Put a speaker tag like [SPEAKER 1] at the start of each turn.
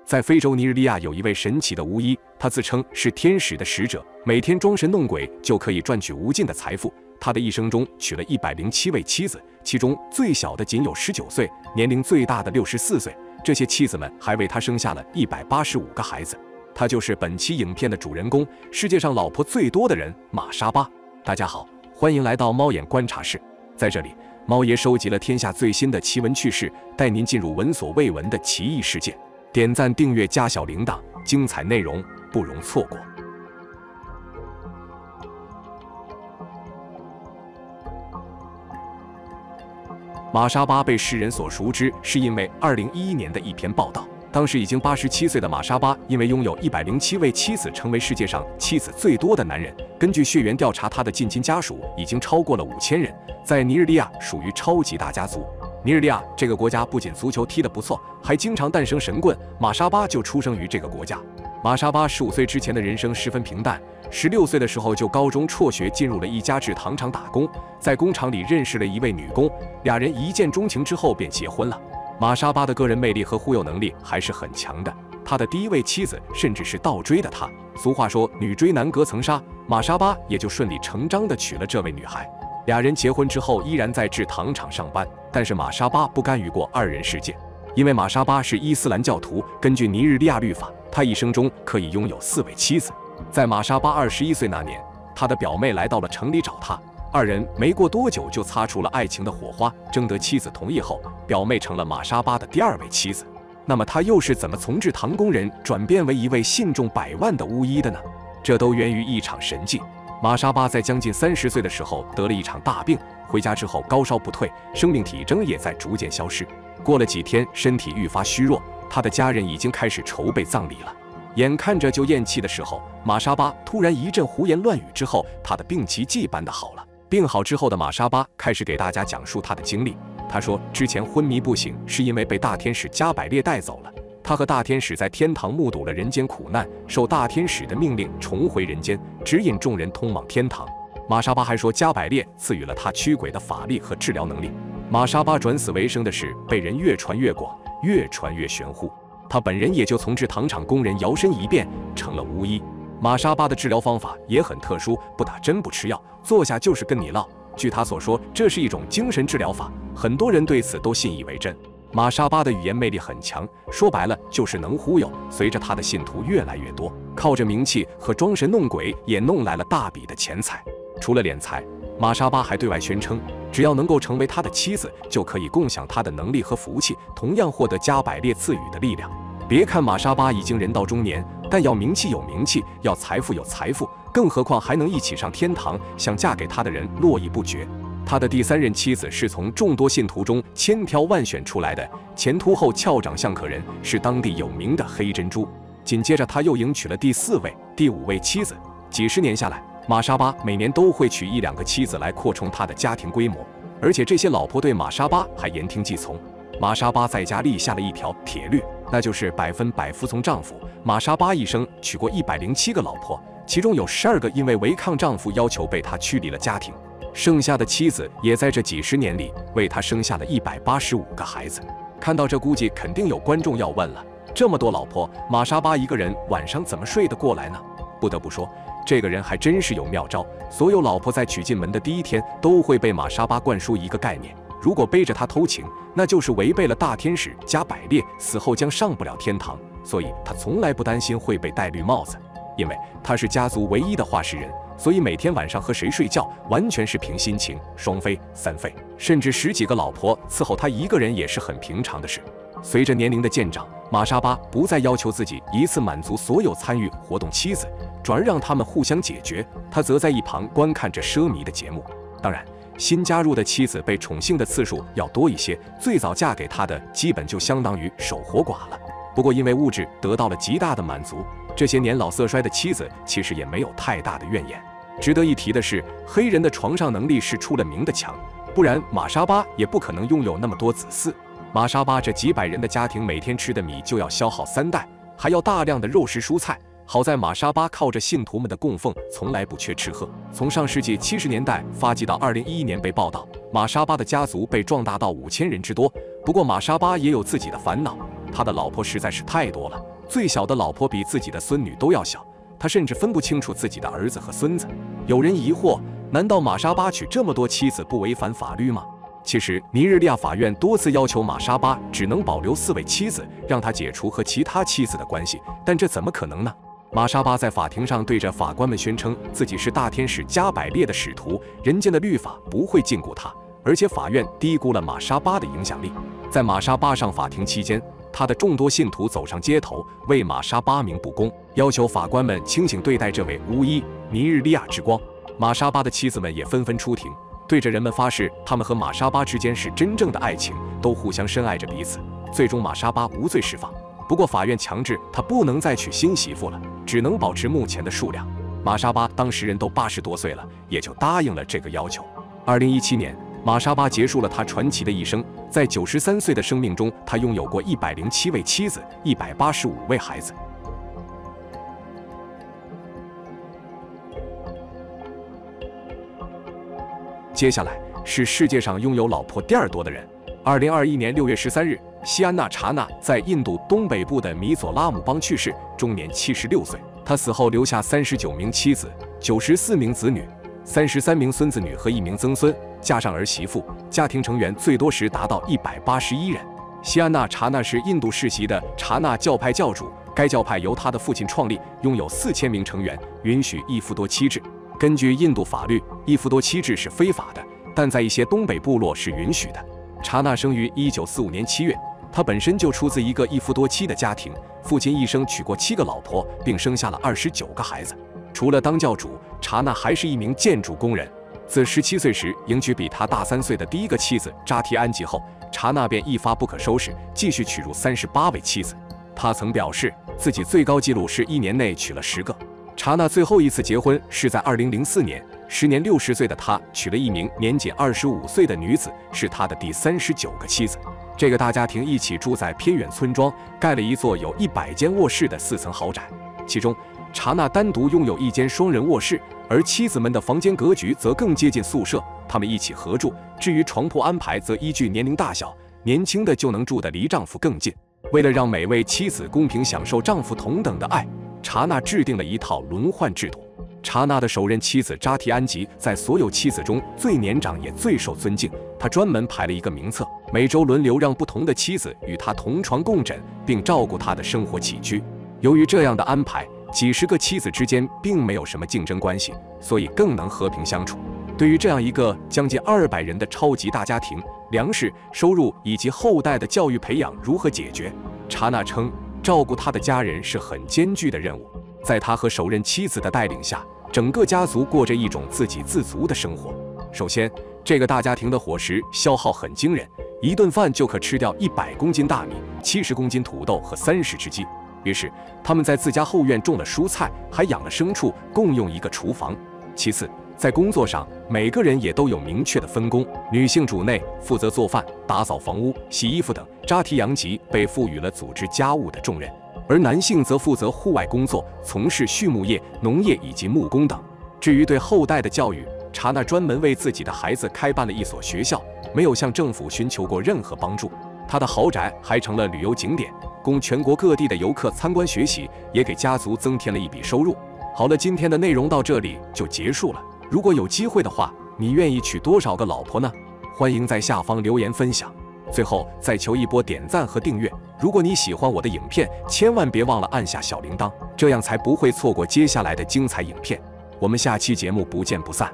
[SPEAKER 1] 在非洲尼日利亚有一位神奇的巫医，他自称是天使的使者，每天装神弄鬼就可以赚取无尽的财富。他的一生中娶了107位妻子，其中最小的仅有19岁，年龄最大的64岁。这些妻子们还为他生下了185个孩子。他就是本期影片的主人公，世界上老婆最多的人玛莎巴。大家好，欢迎来到猫眼观察室，在这里，猫爷收集了天下最新的奇闻趣事，带您进入闻所未闻的奇异世界。点赞、订阅、加小铃铛，精彩内容不容错过。玛莎巴被世人所熟知，是因为2011年的一篇报道。当时已经87岁的玛莎巴，因为拥有107位妻子，成为世界上妻子最多的男人。根据血缘调查，他的近亲家属已经超过了5000人，在尼日利亚属于超级大家族。尼日利亚这个国家不仅足球踢得不错，还经常诞生神棍。玛莎巴就出生于这个国家。玛莎巴15岁之前的人生十分平淡，16岁的时候就高中辍学，进入了一家制糖厂打工，在工厂里认识了一位女工，俩人一见钟情之后便结婚了。玛莎巴的个人魅力和忽悠能力还是很强的，他的第一位妻子甚至是倒追的他。俗话说女追男隔层纱，玛莎巴也就顺理成章地娶了这位女孩。俩人结婚之后依然在制糖厂上班，但是玛莎巴不甘于过二人世界，因为玛莎巴是伊斯兰教徒，根据尼日利亚律法，他一生中可以拥有4位妻子。在玛莎巴21岁那年，他的表妹来到了城里找他，二人没过多久就擦出了爱情的火花。征得妻子同意后，表妹成了玛莎巴的第2位妻子。那么他又是怎么从制糖工人转变为一位信众百万的巫医的呢？这都源于一场神迹。玛莎巴在将近30岁的时候得了一场大病，回家之后高烧不退，生命体征也在逐渐消失。过了几天，身体愈发虚弱，他的家人已经开始筹备葬礼了。眼看着就咽气的时候，玛莎巴突然一阵胡言乱语之后，他的病奇迹般的好了。病好之后的玛莎巴开始给大家讲述他的经历。他说，之前昏迷不醒是因为被大天使加百列带走了。他和大天使在天堂目睹了人间苦难，受大天使的命令重回人间，指引众人通往天堂。玛莎巴还说，加百列赐予了他驱鬼的法力和治疗能力。玛莎巴转死为生的事被人越传越广，越传越玄乎。他本人也就从制糖厂工人摇身一变成了巫医。玛莎巴的治疗方法也很特殊，不打针不吃药，坐下就是跟你唠。据他所说，这是一种精神治疗法，很多人对此都信以为真。玛莎巴的语言魅力很强，说白了就是能忽悠。随着他的信徒越来越多，靠着名气和装神弄鬼也弄来了大笔的钱财。除了敛财，玛莎巴还对外宣称，只要能够成为他的妻子，就可以共享他的能力和福气，同样获得加百列赐予的力量。别看玛莎巴已经人到中年，但要名气有名气，要财富有财富，更何况还能一起上天堂，想嫁给他的人络绎不绝。他的第3任妻子是从众多信徒中千挑万选出来的，前凸后翘，长相可人，是当地有名的黑珍珠。紧接着他又迎娶了第4位、第5位妻子。几十年下来，玛莎巴每年都会娶1、2个妻子来扩充他的家庭规模，而且这些老婆对玛莎巴还言听计从。玛莎巴在家立下了一条铁律，那就是100%服从丈夫。玛莎巴一生娶过107个老婆，其中有12个因为违抗丈夫要求被他驱离了家庭。剩下的妻子也在这几十年里为他生下了185个孩子。看到这，估计肯定有观众要问了，这么多老婆，玛莎巴一个人晚上怎么睡得过来呢？不得不说，这个人还真是有妙招。所有老婆在娶进门的第1天都会被玛莎巴灌输一个概念，如果背着他偷情，那就是违背了大天使加百列，死后将上不了天堂。所以他从来不担心会被戴绿帽子，因为他是家族唯一的话事人，所以每天晚上和谁睡觉完全是凭心情，双飞、3飞，甚至10几个老婆伺候他一个人也是很平常的事。随着年龄的渐长，玛莎巴不再要求自己一次满足所有参与活动妻子，转而让他们互相解决，他则在一旁观看着奢靡的节目。当然，新加入的妻子被宠幸的次数要多一些，最早嫁给他的基本就相当于守活寡了。不过因为物质得到了极大的满足，这些年老色衰的妻子其实也没有太大的怨言。值得一提的是，黑人的床上能力是出了名的强，不然玛莎巴也不可能拥有那么多子嗣。玛莎巴这几百人的家庭每天吃的米就要消耗3袋，还要大量的肉食蔬菜，好在玛莎巴靠着信徒们的供奉，从来不缺吃喝。从上世纪70年代发迹到2011年被报道，玛莎巴的家族被壮大到5000人之多。不过玛莎巴也有自己的烦恼，他的老婆实在是太多了，最小的老婆比自己的孙女都要小，他甚至分不清楚自己的儿子和孙子。有人疑惑，难道玛莎巴娶这么多妻子不违反法律吗？其实，尼日利亚法院多次要求玛莎巴只能保留4位妻子，让他解除和其他妻子的关系，但这怎么可能呢？玛莎巴在法庭上对着法官们宣称自己是大天使加百列的使徒，人间的律法不会禁锢他，而且法院低估了玛莎巴的影响力。在玛莎巴上法庭期间，他的众多信徒走上街头，为玛莎巴鸣不公，要求法官们清醒对待这位巫医尼日利亚之光。玛莎巴的妻子们也纷纷出庭，对着人们发誓，他们和玛莎巴之间是真正的爱情，都互相深爱着彼此。最终，玛莎巴无罪释放。不过，法院强制他不能再娶新媳妇了，只能保持目前的数量。玛莎巴当时人都80多岁了，也就答应了这个要求。2017年，玛莎巴结束了他传奇的一生，在93岁的生命中，他拥有过107位妻子，185位孩子。接下来是世界上拥有老婆第2多的人。2021年6月13日，西安娜·查纳在印度东北部的米佐拉姆邦去世，终年76岁。他死后留下39名妻子、94名子女、33名孙子女和1名曾孙，加上儿媳妇，家庭成员最多时达到181人。西安娜·查纳是印度世袭的查纳教派教主，该教派由他的父亲创立，拥有4000名成员，允许一夫多妻制。根据印度法律，一夫多妻制是非法的，但在一些东北部落是允许的。查纳生于1945年7月，他本身就出自一个一夫多妻的家庭，父亲一生娶过7个老婆，并生下了29个孩子。除了当教主，查纳还是一名建筑工人。自17岁时迎娶比他大3岁的第一个妻子扎提安吉后，查纳便一发不可收拾，继续娶入38位妻子。他曾表示，自己最高纪录是1年内娶了10个。查纳最后一次结婚是在2004年，时年60岁的他娶了一名年仅25岁的女子，是他的第39个妻子。这个大家庭一起住在偏远村庄，盖了一座有100间卧室的4层豪宅，其中查纳单独拥有1间双人卧室，而妻子们的房间格局则更接近宿舍，他们一起合住。至于床铺安排，则依据年龄大小，年轻的就能住得离丈夫更近。为了让每位妻子公平享受丈夫同等的爱，查纳制定了一套轮换制度。查纳的首任妻子扎提安吉在所有妻子中最年长也最受尊敬，他专门排了一个名册，每周轮流让不同的妻子与他同床共枕，并照顾他的生活起居。由于这样的安排，几十个妻子之间并没有什么竞争关系，所以更能和平相处。对于这样一个将近200人的超级大家庭，粮食、收入以及后代的教育培养如何解决？查纳称，照顾他的家人是很艰巨的任务。在他和首任妻子的带领下，整个家族过着一种自给自足的生活。首先，这个大家庭的伙食消耗很惊人，一顿饭就可吃掉100公斤大米、70公斤土豆和30只鸡。于是，他们在自家后院种了蔬菜，还养了牲畜，共用一个厨房。其次，在工作上，每个人也都有明确的分工，女性主内，负责做饭、打扫房屋、洗衣服等；扎提扬吉被赋予了组织家务的重任，而男性则负责户外工作，从事畜牧业、农业以及木工等。至于对后代的教育，查纳专门为自己的孩子开办了一所学校，没有向政府寻求过任何帮助。他的豪宅还成了旅游景点，供全国各地的游客参观学习，也给家族增添了一笔收入。好了，今天的内容到这里就结束了。如果有机会的话，你愿意娶多少个老婆呢？欢迎在下方留言分享。最后再求一波点赞和订阅。如果你喜欢我的影片，千万别忘了按下小铃铛，这样才不会错过接下来的精彩影片。我们下期节目不见不散。